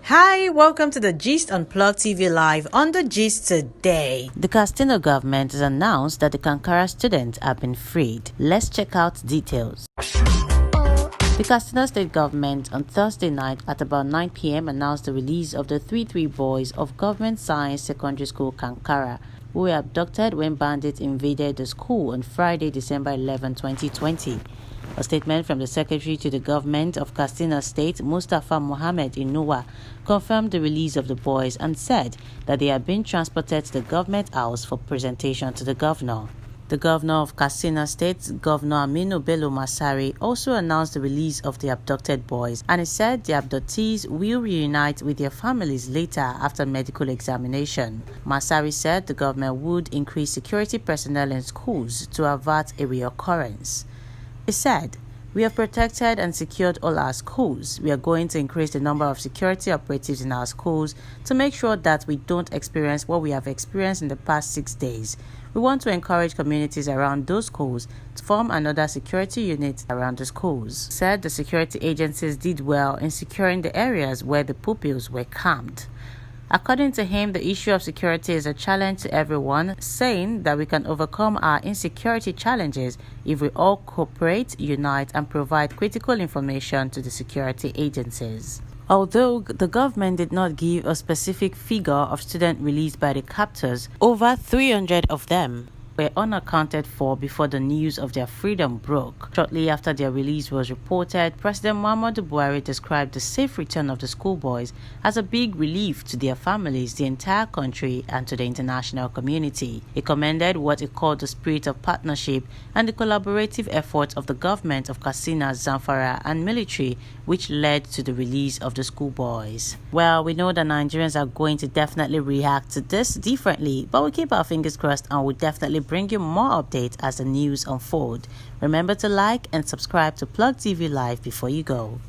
Hi, welcome to the Gist on Plug TV Live. On the Gist today, the Katsina government has announced that the Kankara students have been freed. Let's check out details. The Katsina state government on Thursday night at about 9 p.m. announced the release of the 3 boys of Government Science Secondary School Kankara, who were abducted when bandits invaded the school on Friday, December 11, 2020. A statement from the Secretary to the Government of Katsina State, Mustafa Mohammed Inuwa, confirmed the release of the boys and said that they had been transported to the Government House for presentation to the Governor. The Governor of Katsina State, Governor Aminu Bello Masari, also announced the release of the abducted boys, and he said the abductees will reunite with their families later after medical examination. Masari said the government would increase security personnel in schools to avert a reoccurrence. He said, "We have protected and secured all our schools. We are going to increase the number of security operatives in our schools to make sure that we don't experience what we have experienced in the past 6 days. We want to encourage communities around those schools to form another security unit around the schools." Said the security agencies did well in securing the areas where the pupils were camped. According to him, the issue of security is a challenge to everyone, saying that we can overcome our insecurity challenges if we all cooperate, unite, and provide critical information to the security agencies. Although the government did not give a specific figure of students released by the captors, over 300 of them were unaccounted for before the news of their freedom broke. Shortly after their release was reported, President Muhammadu Buhari described the safe return of the schoolboys as a big relief to their families, the entire country, and to the international community. He commended what he called the spirit of partnership and the collaborative efforts of the government of Katsina, Zamfara, and military, which led to the release of the schoolboys. Well, we know that Nigerians are going to definitely react to this differently, but we'll keep our fingers crossed and we'll definitely bring you more updates as the news unfold. Remember to like and subscribe to Plug TV Live before you go.